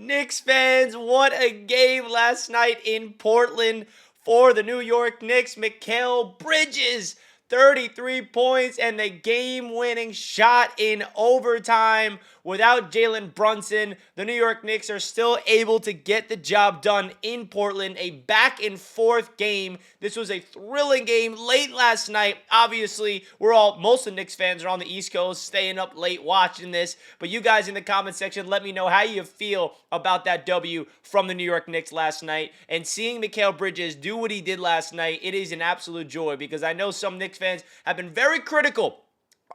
Knicks fans, what a game last night in Portland for the New York Knicks. Mikal Bridges, 33 points and the game-winning shot in overtime. Without Jalen Brunson, the New York Knicks are still able to get the job done in Portland. A back-and-forth game. This was a thrilling game late last night. Obviously, most of the Knicks fans are on the East Coast, staying up late watching this. But you guys in the comment section, let me know how you feel about that W from the New York Knicks last night. And seeing Mikal Bridges do what he did last night, it is an absolute joy because I know some Knicks fans have been very critical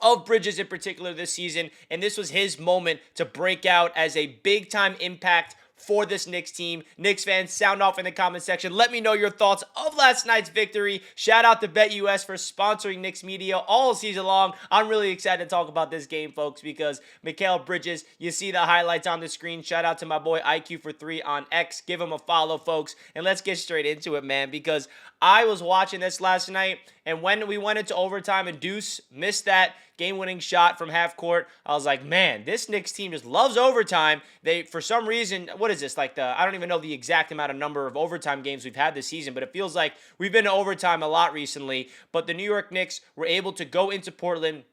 of Bridges in particular this season, and this was his moment to break out as a big-time impact for this Knicks team. Knicks fans, sound off in the comment section. Let me know your thoughts of last night's victory. Shout out to BetUS for sponsoring Knicks media all season long. I'm really excited to talk about this game, folks, because Mikal Bridges, you see the highlights on the screen. Shout out to my boy IQ43 on X. Give him a follow, folks, and let's get straight into it, man, because I was watching this last night, and when we went into overtime and Deuce missed that game-winning shot from half court, I was like, man, this Knicks team just loves overtime. They, for some reason, what is this, I don't even know the exact amount of number of overtime games we've had this season, but it feels like we've been to overtime a lot recently. But the New York Knicks were able to go into Portland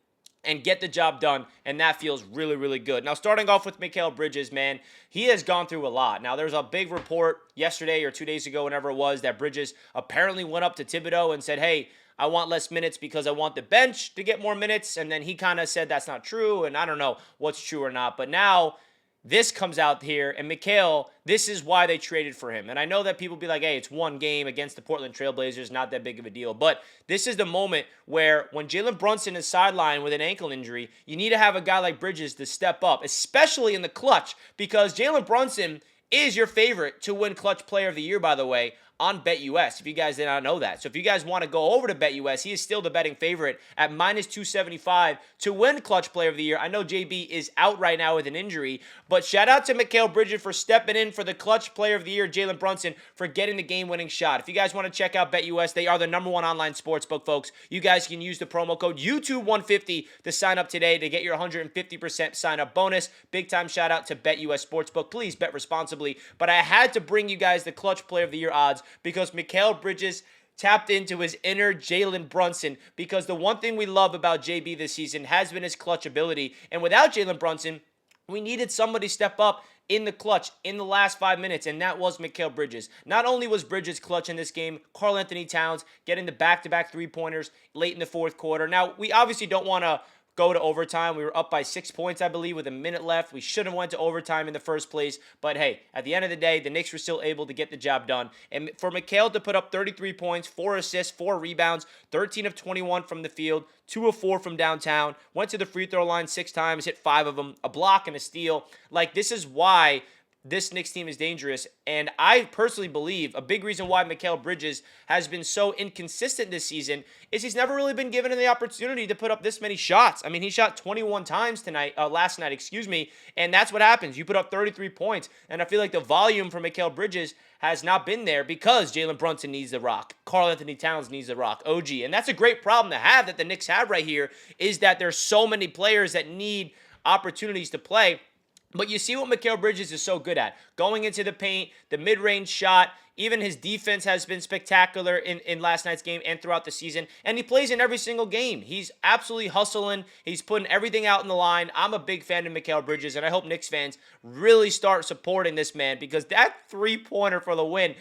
and get the job done, and that feels really, really good. Now, starting off with Mikal Bridges, man, he has gone through a lot. Now, there's a big report yesterday or 2 days ago, whenever it was, that Bridges apparently went up to Thibodeau and said, hey, I want less minutes because I want the bench to get more minutes, and then he kind of said that's not true, and I don't know what's true or not, but now this comes out here, and Mikal, this is why they traded for him. And I know that people be like, hey, it's one game against the Portland Trailblazers, not that big of a deal. But this is the moment where when Jalen Brunson is sidelined with an ankle injury, you need to have a guy like Bridges to step up, especially in the clutch, because Jalen Brunson is your favorite to win Clutch Player of the Year, by the way, on BetUS, if you guys did not know that. So if you guys want to go over to BetUS, he is still the betting favorite at minus 275 to win Clutch Player of the Year. I know JB is out right now with an injury, but shout out to Mikal Bridges for stepping in for the Clutch Player of the Year, Jalen Brunson, for getting the game-winning shot. If you guys want to check out BetUS, they are the #1 online sportsbook, folks. You guys can use the promo code YouTube150 to sign up today to get your 150% sign-up bonus. Big-time shout-out to BetUS Sportsbook. Please bet responsibly. But I had to bring you guys the Clutch Player of the Year odds because Mikal Bridges tapped into his inner Jalen Brunson, because the one thing we love about JB this season has been his clutch ability. And without Jalen Brunson, we needed somebody to step up in the clutch in the last 5 minutes, and that was Mikal Bridges. Not only was Bridges clutch in this game, Karl-Anthony Towns getting the back-to-back three-pointers late in the fourth quarter. Now, we obviously don't want to go to overtime. We were up by 6 points, I believe, with a minute left. We should have went to overtime in the first place. But hey, at the end of the day, the Knicks were still able to get the job done. And for Mikal to put up 33 points, 4 assists, 4 rebounds, 13 of 21 from the field, 2 of 4 from downtown, went to the free throw line 6 times, hit 5 of them, a block and a steal. Like, this is why this Knicks team is dangerous, and I personally believe a big reason why Mikal Bridges has been so inconsistent this season is he's never really been given the opportunity to put up this many shots. I mean, he shot 21 times last night, and that's what happens. You put up 33 points, and I feel like the volume for Mikal Bridges has not been there because Jalen Brunson needs the rock. Karl-Anthony Towns needs the rock. OG, and that's a great problem to have that the Knicks have right here, is that there's so many players that need opportunities to play. But you see what Mikal Bridges is so good at. Going into the paint, the mid-range shot, even his defense has been spectacular in last night's game and throughout the season. And he plays in every single game. He's absolutely hustling. He's putting everything out in the line. I'm a big fan of Mikal Bridges, and I hope Knicks fans really start supporting this man, because that three-pointer for the win,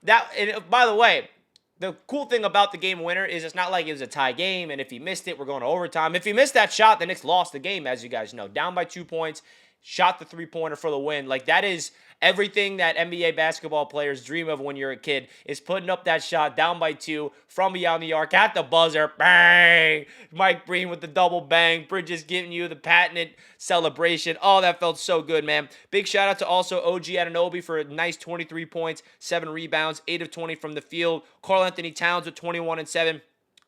and by the way, the cool thing about the game winner is it's not like it was a tie game, and if he missed it, we're going to overtime. If he missed that shot, the Knicks lost the game, as you guys know. Down by 2 points. Shot the three-pointer for the win. Like, that is everything that NBA basketball players dream of when you're a kid, is putting up that shot down by 2 from beyond the arc at the buzzer. Bang! Mike Breen with the double bang. Bridges giving you the patented celebration. Oh, that felt so good, man. Big shout out to also OG Anunoby for a nice 23 points, 7 rebounds, 8 of 20 from the field. Karl-Anthony Towns with 21 and 7.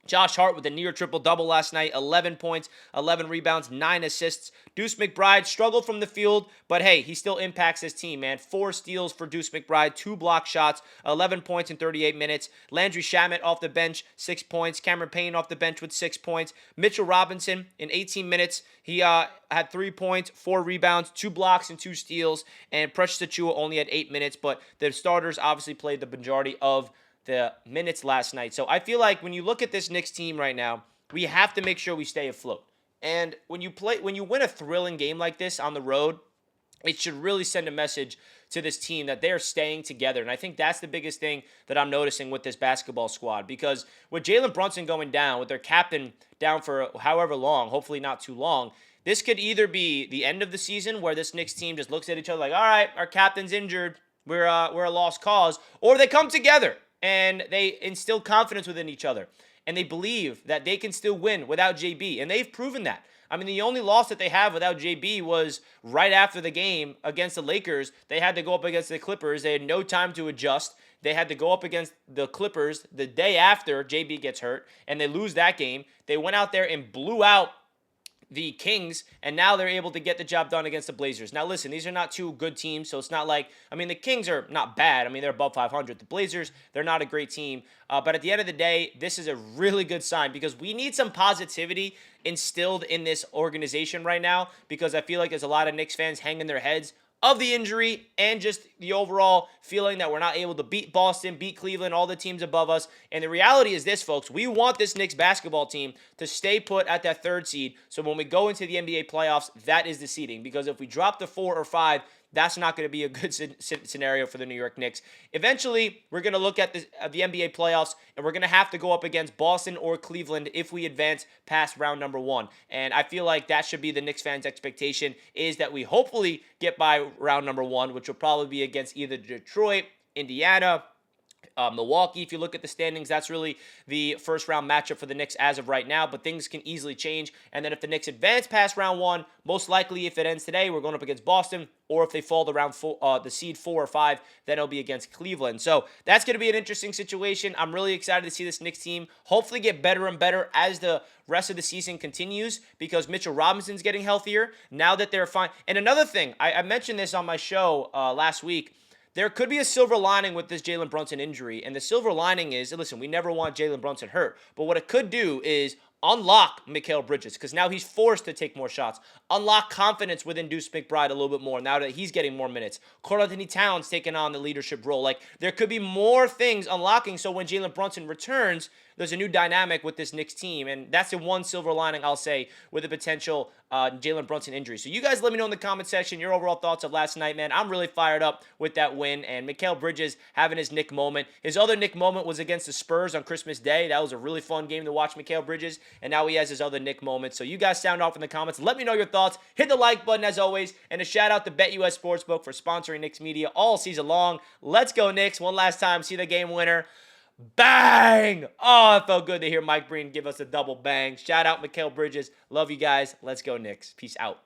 Josh Hart with a near triple-double last night, 11 points, 11 rebounds, 9 assists. Deuce McBride struggled from the field, but hey, he still impacts his team, man. 4 steals for Deuce McBride, 2 block shots, 11 points in 38 minutes. Landry Shamet off the bench, 6 points. Cameron Payne off the bench with 6 points. Mitchell Robinson in 18 minutes, he had 3 points, 4 rebounds, 2 blocks, and 2 steals. And Precious Achiuwa only had 8 minutes, but the starters obviously played the majority of the minutes last night. So I feel like when you look at this Knicks team right now, we have to make sure we stay afloat. And when you win a thrilling game like this on the road, it should really send a message to this team that they're staying together. And I think that's the biggest thing that I'm noticing with this basketball squad. Because with Jalen Brunson going down, with their captain down for however long, hopefully not too long, this could either be the end of the season where this Knicks team just looks at each other like, all right, our captain's injured, we're a lost cause, or they come together and they instill confidence within each other. And they believe that they can still win without JB. And they've proven that. I mean, the only loss that they have without JB was right after the game against the Lakers. They had to go up against the Clippers. They had no time to adjust. They had to go up against the Clippers the day after JB gets hurt, and they lose that game. They went out there and blew out the Kings, and now they're able to get the job done against the Blazers. Now, listen, these are not two good teams, so it's not like, I mean, the Kings are not bad. I mean, they're above 500. The Blazers, they're not a great team. But at the end of the day, this is a really good sign because we need some positivity instilled in this organization right now because I feel like there's a lot of Knicks fans hanging their heads of the injury and just the overall feeling that we're not able to beat Boston, beat Cleveland, all the teams above us. And the reality is this, folks. We want this Knicks basketball team to stay put at that 3rd seed. So when we go into the NBA playoffs, that is the seeding. Because if we drop to 4 or 5, that's not going to be a good scenario for the New York Knicks. Eventually, we're going to look at the NBA playoffs, and we're going to have to go up against Boston or Cleveland if we advance past round number 1. And I feel like that should be the Knicks fans' expectation, is that we hopefully get by round number 1, which will probably be against either Detroit, Indiana, Milwaukee. If you look at the standings, that's really the first round matchup for the Knicks as of right now, but things can easily change. And then if the Knicks advance past round 1, most likely if it ends today, we're going up against Boston, or if they fall to round 4, the seed 4 or 5, then it'll be against Cleveland. So that's going to be an interesting situation. I'm really excited to see this Knicks team hopefully get better and better as the rest of the season continues because Mitchell Robinson's getting healthier now that they're fine. And another thing, I mentioned this on my show last week. There could be a silver lining with this Jalen Brunson injury, and the silver lining is, listen, we never want Jalen Brunson hurt, but what it could do is unlock Mikal Bridges because now he's forced to take more shots. Unlock confidence within Deuce McBride a little bit more now that he's getting more minutes. Karl-Anthony Towns taking on the leadership role. Like, there could be more things unlocking so when Jalen Brunson returns, there's a new dynamic with this Knicks team, and that's the one silver lining, I'll say, with a potential Jalen Brunson injury. So you guys let me know in the comment section your overall thoughts of last night, man. I'm really fired up with that win, and Mikal Bridges having his Knick moment. His other Knick moment was against the Spurs on Christmas Day. That was a really fun game to watch Mikal Bridges, and now he has his other Knick moment. So you guys sound off in the comments. Let me know your thoughts. Hit the like button as always, and a shout out to BetUS Sportsbook for sponsoring Knicks Media all season long. Let's go Knicks. One last time. See the game winner. Bang! Oh, it felt good to hear Mike Breen give us a double bang. Shout out Mikal Bridges. Love you guys. Let's go Knicks. Peace out.